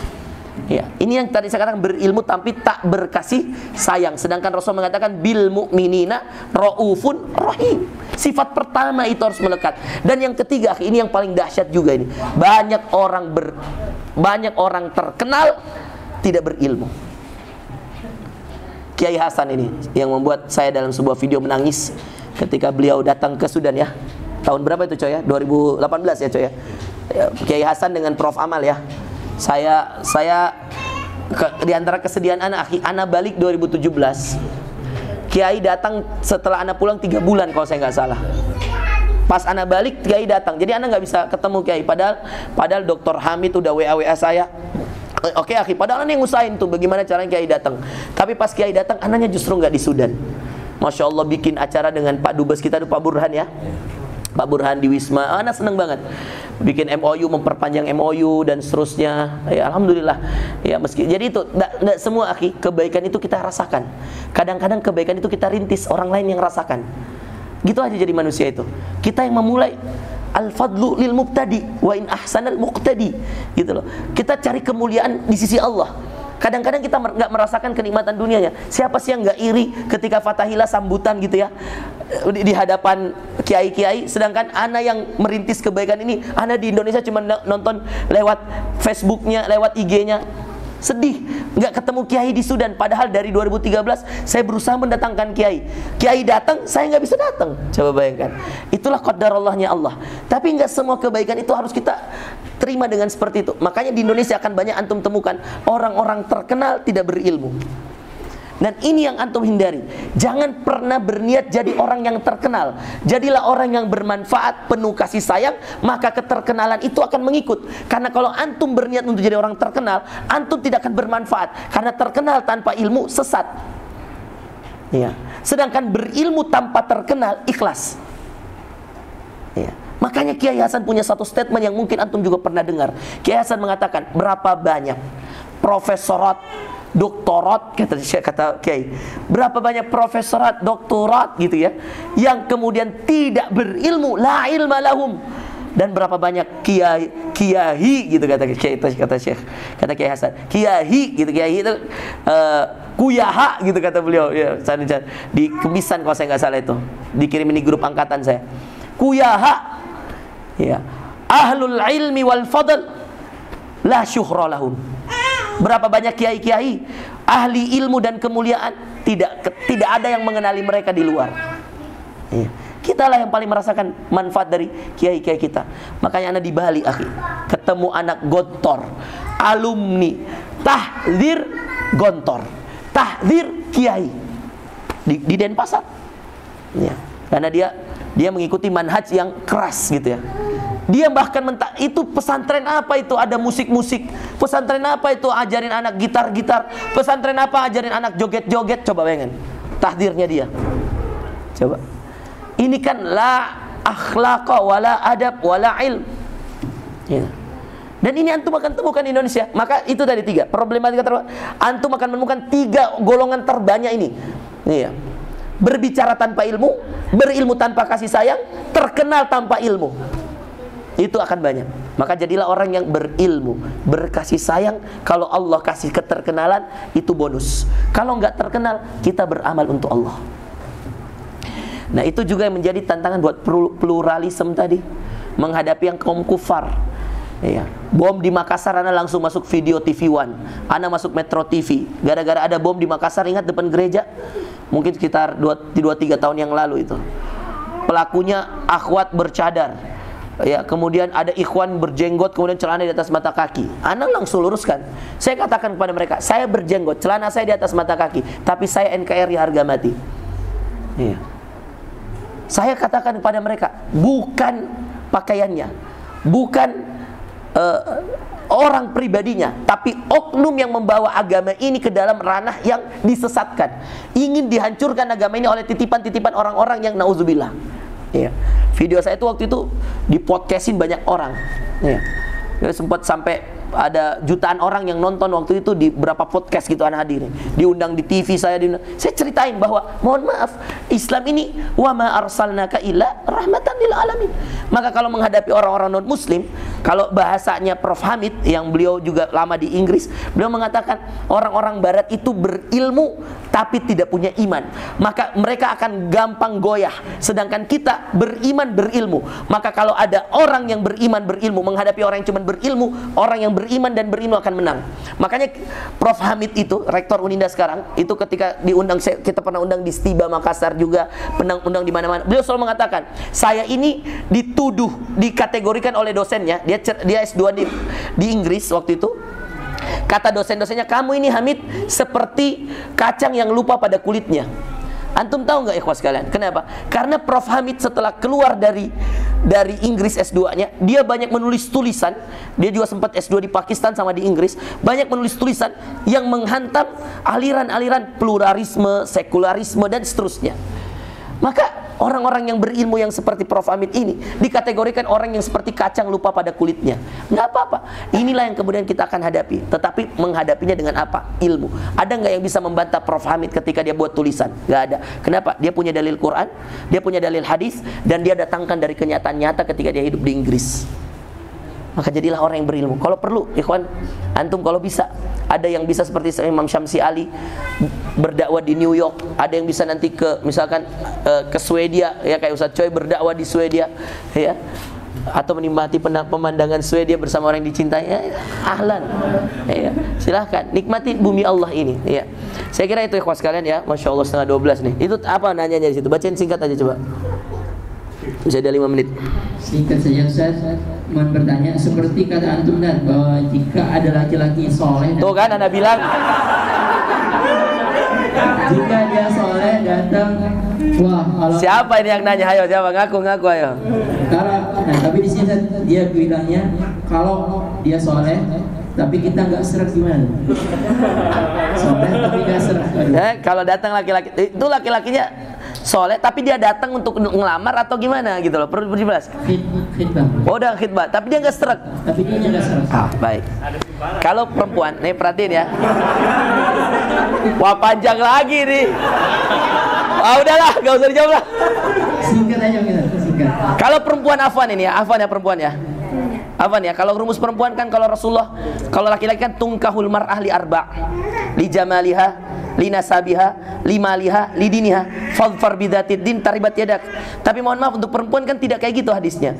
Ya, ini yang tadi saya katakan berilmu tapi tak berkasih sayang. Sedangkan Rasul mengatakan bil mu'minina raufun rahim. Sifat pertama itu harus melekat. Dan yang ketiga, ini yang paling dahsyat juga ini. Banyak orang terkenal tidak berilmu. Kiai Hasan ini yang membuat saya dalam sebuah video menangis ketika beliau datang ke Sudan ya. Tahun berapa itu coy ya? 2018 ya coy ya. Kiai Hasan dengan Prof Amal ya. Saya di antara kesedihan anak balik 2017. Kiai datang setelah anak pulang 3 bulan kalau saya nggak salah. Pas anak balik Kiai datang. Jadi anak nggak bisa ketemu Kiai. Padahal Dr. Hamid udah WA saya. Oke akhi, padahal anak yang ngusahain tuh bagaimana caranya Kiai datang. Tapi pas Kiai datang, anaknya justru nggak di Sudan. Masya Allah bikin acara dengan Pak Dubes kita, Pak Burhan ya. Pak Burhan di Wisma, anak seneng banget. Bikin MOU, memperpanjang MOU dan seterusnya. Ya alhamdulillah. Ya meski jadi itu enggak semua akhi kebaikan itu kita rasakan. Kadang-kadang kebaikan itu kita rintis, orang lain yang rasakan. Gitu aja jadi manusia itu. Kita yang memulai. Al-fadlu lil mubtadi wa in ahsanal muqtadi, gitu loh. Kita cari kemuliaan di sisi Allah. Kadang-kadang kita nggak merasakan kenikmatan dunianya. Siapa sih yang nggak iri ketika Fatahillah sambutan gitu ya di hadapan kiai-kiai, sedangkan ana yang merintis kebaikan ini, ana di Indonesia cuma nonton lewat Facebooknya, lewat IG-nya. Sedih, nggak ketemu kiai di Sudan. Padahal dari 2013 saya berusaha mendatangkan kiai. Kiai datang, saya nggak bisa datang. Coba bayangkan. Itulah qadarallahnya Allah. Tapi nggak semua kebaikan itu harus kita terima dengan seperti itu. Makanya di Indonesia akan banyak antum temukan orang-orang terkenal tidak berilmu. Dan ini yang antum hindari. Jangan pernah berniat jadi orang yang terkenal. Jadilah orang yang bermanfaat, penuh kasih sayang, maka keterkenalan itu akan mengikut. Karena kalau antum berniat untuk jadi orang terkenal, antum tidak akan bermanfaat. Karena terkenal tanpa ilmu sesat. Ya. Sedangkan berilmu tanpa terkenal ikhlas. Ya. Makanya Kiai Hasan punya satu statement yang mungkin antum juga pernah dengar. Kiai Hasan mengatakan, berapa banyak profesorat, doktorat, kata Kiai, berapa banyak profesorat, doktorat gitu ya, yang kemudian tidak berilmu, la ilma lahum. Dan berapa banyak kiai gitu kata Syekh, kata Kiai Hasan, kiai gitu, kiai itu kuyaha gitu kata beliau ya, di Kemisan kalau saya nggak salah itu, dikirim di grup angkatan saya. Kuyaha ya, ahlul ilmi wal fadl la syuhra lahum. Berapa banyak kiai-kiai ahli ilmu dan kemuliaan, tidak ada yang mengenali mereka di luar. Ya. Kitalah yang paling merasakan manfaat dari kiai-kiai kita. Makanya anak di Bali akhi, ketemu anak gontor, alumni tahdzir gontor, tahdzir kiai di Denpasar. Ya. Karena dia mengikuti manhaj yang keras gitu ya. Dia bahkan itu pesantren apa itu ada musik-musik, pesantren apa itu ajarin anak gitar-gitar, pesantren apa ajarin anak joget-joget. Coba bayangin tahdirnya dia. Coba, ini kan la akhlaqa wala adab wala ilm ya. Dan ini antum akan temukan di Indonesia. Maka itu tadi 3 problematika antum akan menemukan 3 golongan terbanyak ini. Iya. Berbicara tanpa ilmu, berilmu tanpa kasih sayang, terkenal tanpa ilmu. Itu akan banyak. Maka jadilah orang yang berilmu, berkasih sayang. Kalau Allah kasih keterkenalan, itu bonus. Kalau nggak terkenal, kita beramal untuk Allah. Nah, itu juga yang menjadi tantangan buat pluralisme tadi, menghadapi yang kaum kufar. Ya. Bom di Makassar, Ana langsung masuk video TV One, Ana masuk Metro TV. Gara-gara ada bom di Makassar, ingat depan gereja? Mungkin sekitar 2-3 tahun yang lalu itu. Pelakunya akhwat bercadar. Ya, kemudian ada ikhwan berjenggot, kemudian celana di atas mata kaki. Ana langsung luruskan. Saya katakan kepada mereka, saya berjenggot, celana saya di atas mata kaki, tapi saya NKRI harga mati. Ya. Saya katakan kepada mereka, bukan pakaiannya, bukan orang pribadinya, tapi oknum yang membawa agama ini ke dalam ranah yang disesatkan. Ingin dihancurkan agama ini oleh titipan-titipan orang-orang yang nauzubillah. Ya. Video saya itu waktu itu dipodcastin banyak orang. Ya. Sempat sampai ada jutaan orang yang nonton waktu itu di berapa podcast gitu Ana hadirin. Diundang di TV saya ceritain bahwa mohon maaf, Islam ini wa ma arsalnaka illa rahmatan lil alamin. Maka kalau menghadapi orang-orang non muslim, kalau bahasanya Prof Hamid yang beliau juga lama di Inggris, beliau mengatakan orang-orang barat itu berilmu tapi tidak punya iman. Maka mereka akan gampang goyah, sedangkan kita beriman berilmu. Maka kalau ada orang yang beriman berilmu menghadapi orang yang cuma berilmu, orang yang beriman dan berilmu akan menang. Makanya Prof Hamid itu, rektor Uninda sekarang, itu ketika diundang, kita pernah undang di Stiba Makassar juga, pernah undang di mana-mana. Beliau selalu mengatakan, saya ini dituduh, dikategorikan oleh dosennya, dia S2 di Inggris waktu itu. Kata dosen-dosennya, kamu ini Hamid seperti kacang yang lupa pada kulitnya. Antum tahu nggak ikhwas sekalian? Kenapa? Karena Prof Hamid setelah keluar dari Inggris S2-nya, dia banyak menulis tulisan. Dia juga sempat S2 di Pakistan sama di Inggris. Banyak menulis tulisan yang menghantam aliran-aliran pluralisme, sekularisme dan seterusnya. Maka orang-orang yang berilmu yang seperti Prof Hamid ini dikategorikan orang yang seperti kacang lupa pada kulitnya. Nggak apa-apa. Inilah yang kemudian kita akan hadapi. Tetapi menghadapinya dengan apa? Ilmu. Ada nggak yang bisa membantah Prof Hamid ketika dia buat tulisan? Nggak ada. Kenapa? Dia punya dalil Quran, dia punya dalil hadis, dan dia datangkan dari kenyataan nyata ketika dia hidup di Inggris. Maka jadilah orang yang berilmu. Kalau perlu, ikhwan, antum kalau bisa, ada yang bisa seperti Imam Syamsi Ali berdakwah di New York, ada yang bisa nanti ke misalkan ke Swedia, ya kayak Ustaz Choi berdakwah di Swedia, ya, atau menikmati pemandangan Swedia bersama orang yang dicintai, ya, ahlan, ya, silahkan nikmati bumi Allah ini, ya. Saya kira itu ikhwan sekalian ya, Masya Allah 11:30 nih. Itu apa nanyanya di situ? Bacain singkat aja coba. Bisa ada 5 menit. Singkat saja Ustaz, mohon bertanya, seperti kata antum dan bahwa jika ada laki-laki soleh, tuh kan Anda bilang, jika dia soleh datang, wah kalau siapa ini yang nanya? Ayo siapa? Ngaku ayo. Nah tapi di sini dia bilangnya kalau dia soleh tapi kita nggak serak gimana? Soleh tapi nggak serak. Kalau datang laki-laki itu laki-lakinya soleh tapi dia datang untuk ngelamar atau gimana gitu loh, perlu dijelas. Khidbah. Oh udah khidbah tapi dia nggak serak. Tapi dia nggak serak. Ah baik. Kalau perempuan, nih perhatiin ya. Wah panjang lagi nih. Ah udahlah, nggak usah dijawab lah. Singkat aja kita, singkat. Kalau perempuan afwan ini ya, afwan ya perempuan ya. Afwan ya, kalau rumus perempuan kan kalau Rasulullah, kalau laki-laki kan tungkahul mar'ah li arba', li jamaliha, li nasabiha, li maliha, li diniha, fadfar bidzatid din taribat yadak. Tapi mohon maaf untuk perempuan kan tidak kayak gitu hadisnya.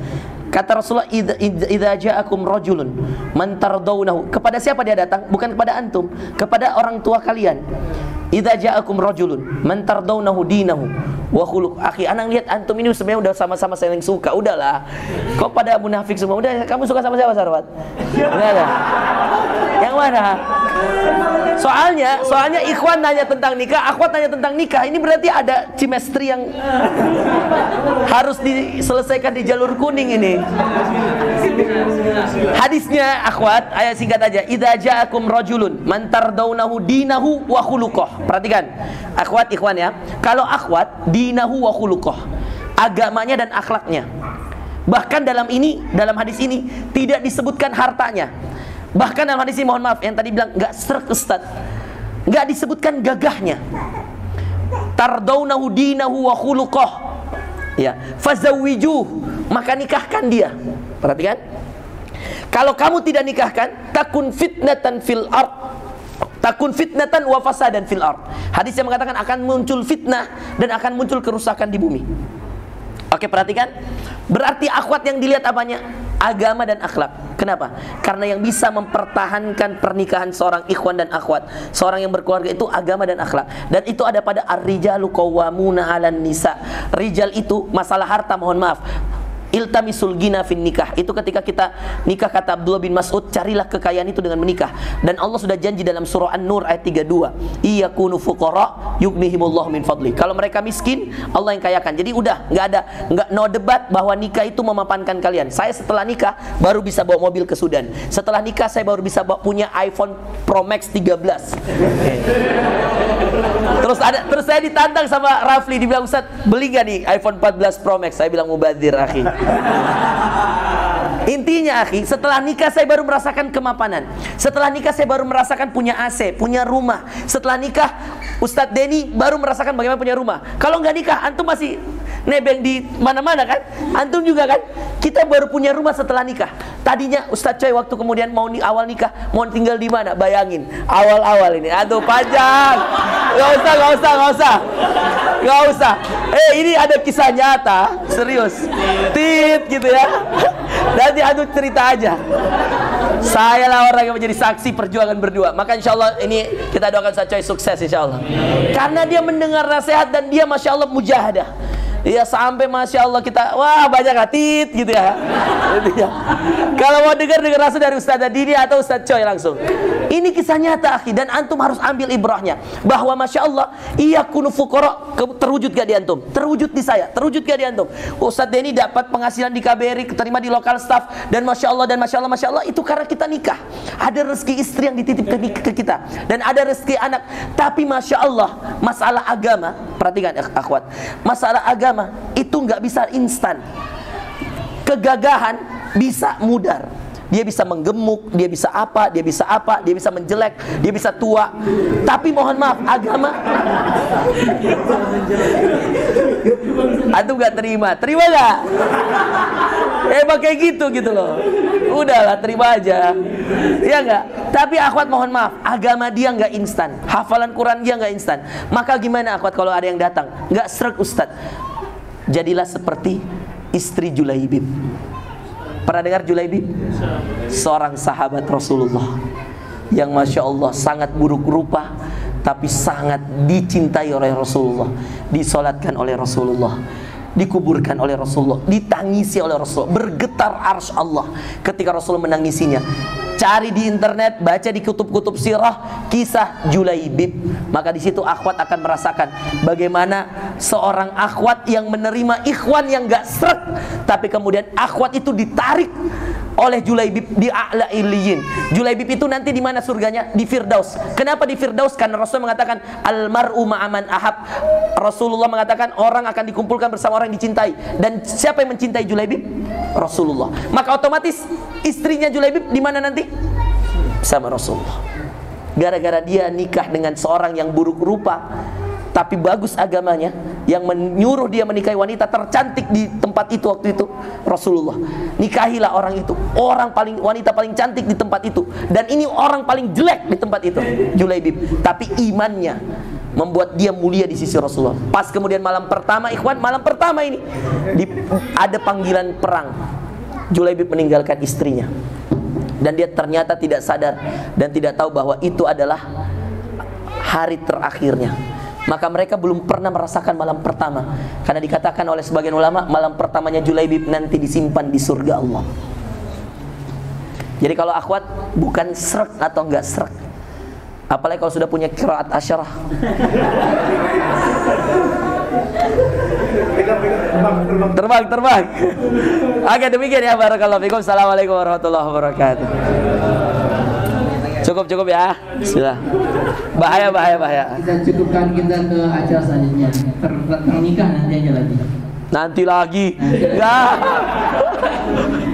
Kata Rasulullah, idza ja'akum rajulun man tardawnahu. Kepada siapa dia datang? Bukan kepada antum, kepada orang tua kalian. Idza ja'akum rajulun man tardawnahu dinahu wa khuluq. Akhi, anak lihat antum ini sebenarnya udah sama-sama saling suka. Udahlah. Kok pada munafik semua? Udah, kamu suka sama siapa, Sarwat? Enggak ada. Yang mana? Soalnya ikhwan nanya tentang nikah, akhwat nanya tentang nikah. Ini berarti ada chemistry yang harus diselesaikan di jalur kuning ini. Hadisnya akhwat, ayat singkat aja. Idza ja'akum rajulun man tardawnahu dinahu wa khuluquh. Perhatikan, akhwat ikhwan ya. Kalau akhwat dinahu wa khuluquh, agamanya dan akhlaknya. Bahkan dalam hadis ini tidak disebutkan hartanya. Bahkan dalam hadis ini, mohon maaf, yang tadi bilang nggak serak Ustaz, nggak disebutkan gagahnya. Tardawnahu dinahu wa khuluquh, ya, fazawwijuh, maka nikahkan dia. Perhatikan, Kalau kamu tidak nikahkan, takun fitnatan fil ard. Takun fitnatan wa fasadan fil ard. Hadis yang mengatakan akan muncul fitnah dan akan muncul kerusakan di bumi. Oke, perhatikan. Berarti akhwat yang dilihat apanya? Agama dan akhlak. Kenapa? Karena yang bisa mempertahankan pernikahan seorang ikhwan dan akhwat, seorang yang berkeluarga, itu agama dan akhlak. Dan itu ada pada ar-rijalu qawwamuna 'alan nisa. Rijal itu masalah harta, mohon maaf, iltamisul gina fin nikah. Itu ketika kita nikah, kata Abdullah bin Mas'ud, carilah kekayaan itu dengan menikah. Dan Allah sudah janji dalam surah An-Nur ayat 32, iyakunu fuqara yughnihimullahu min fadli. Kalau mereka miskin, Allah yang kayakan. Jadi udah nggak no debat bahwa nikah itu memapankan kalian. Saya setelah nikah baru bisa bawa mobil ke Sudan. Setelah nikah saya baru bisa punya iPhone Pro Max 13. Terus saya ditantang sama Rafli, dibilang, Ustaz, beli gak nih iPhone 14 Pro Max? Saya bilang, mubadzir akhi. Intinya akhi, setelah nikah saya baru merasakan kemapanan. Setelah nikah saya baru merasakan punya AC, punya rumah. Setelah nikah Ustadz Denny baru merasakan bagaimana punya rumah. Kalau nggak nikah, antum masih nebeng di mana-mana kan? Antum juga kan? Kita baru punya rumah setelah nikah. Tadinya Ustadz Coy waktu kemudian mau awal nikah, mau tinggal di mana? Bayangin, awal-awal ini, aduh panjang. Gak usah. Ini ada kisah nyata, serius. Tit gitu ya. Nanti aduh cerita aja. Saya lah orang yang menjadi saksi perjuangan berdua. Maka insya Allah ini kita doakan Ustadz Coy sukses insya Allah. Karena dia mendengar nasihat dan dia masya Allah mujahadah. Ya sampai masya Allah kita, wah banyak hatit gitu ya. Kalau mau dengar langsung dari Ustadz Dini atau Ustadz Coy langsung. Ini kisah nyata akhi, dan antum harus ambil ibrahnya bahwa masya Allah iyakunu fuqara, terwujud gak di antum? Terwujud di saya, terwujud gak di antum? Ustadz Deni dapat penghasilan di KBRI, keterima di lokal staff, dan masya Allah itu karena kita nikah. Ada rezeki istri yang dititipkan ke kita, dan ada rezeki anak. Tapi masya Allah masalah agama, perhatikan akhwat, masalah agama itu nggak bisa instan. Kegagahan bisa mudar. Dia bisa menggemuk, dia bisa apa, dia bisa menjelek, dia bisa tua. Tapi mohon maaf, agama antum gak terima gak? Emang kayak gitu loh. Udahlah, terima aja. Ya enggak? Tapi akhwat mohon maaf, agama dia nggak instan, hafalan Quran dia nggak instan. Maka gimana akhwat kalau ada yang datang nggak sreg Ustadz? Jadilah seperti istri Julaibib. Pernah dengar Julaibib? Seorang sahabat Rasulullah yang masya Allah sangat buruk rupa, tapi sangat dicintai oleh Rasulullah, disolatkan oleh Rasulullah, dikuburkan oleh Rasulullah, ditangisi oleh Rasulullah, bergetar arsy Allah ketika Rasulullah menangisinya. Cari di internet, baca di kutub-kutub sirah kisah Julaibib. Maka di situ akhwat akan merasakan bagaimana seorang akhwat yang menerima ikhwan yang gak sreg, tapi kemudian akhwat itu ditarik oleh Julaibib di a'la illiyin. Julaibib itu nanti di mana surganya? Di Firdaus. Kenapa di Firdaus? Karena Rasulullah mengatakan almar'u ma'aman ahab. Rasulullah mengatakan orang akan dikumpulkan bersama orang yang dicintai. Dan siapa yang mencintai Julaibib? Rasulullah. Maka otomatis istrinya Julaibib di mana nanti? Sama Rasulullah. Gara-gara dia nikah dengan seorang yang buruk rupa tapi bagus agamanya, yang menyuruh dia menikahi wanita tercantik di tempat itu waktu itu Rasulullah. Nikahilah orang itu, wanita paling cantik di tempat itu, dan ini orang paling jelek di tempat itu, Julaibib. Tapi imannya membuat dia mulia di sisi Rasulullah. Pas kemudian malam pertama, ikhwan, malam pertama ini ada panggilan perang. Julaibib meninggalkan istrinya, dan dia ternyata tidak sadar dan tidak tahu bahwa itu adalah hari terakhirnya. Maka mereka belum pernah merasakan malam pertama, karena dikatakan oleh sebagian ulama malam pertamanya Julaibib nanti disimpan di surga Allah. Jadi kalau akhwat bukan sreg atau enggak sreg, apalagi kalau sudah punya qiraat asyarah. Terbang. Oke, demikian ya, barakallahu fikum. Assalamualaikum warahmatullahi wabarakatuh. Cukup ya. Bismillah. Bahaya. Kita cukupkan, kita ke acara selanjutnya. Ternikah nanti aja lagi. Nanti lagi. Ya.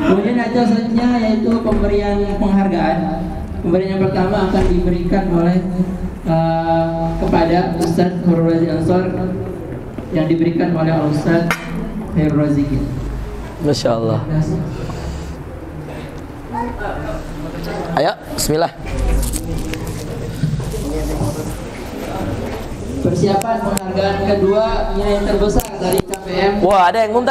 Kemudian acara selanjutnya yaitu pemberian penghargaan. Pemberian yang pertama akan diberikan oleh kepada Ustaz Hurul Razi Ansor, yang diberikan oleh Ustaz Hurul Razi. Masya Allah. Ayo, bismillah. Persiapan penghargaan kedua nilai terbesar dari KPM. Wah, ada yang muntah.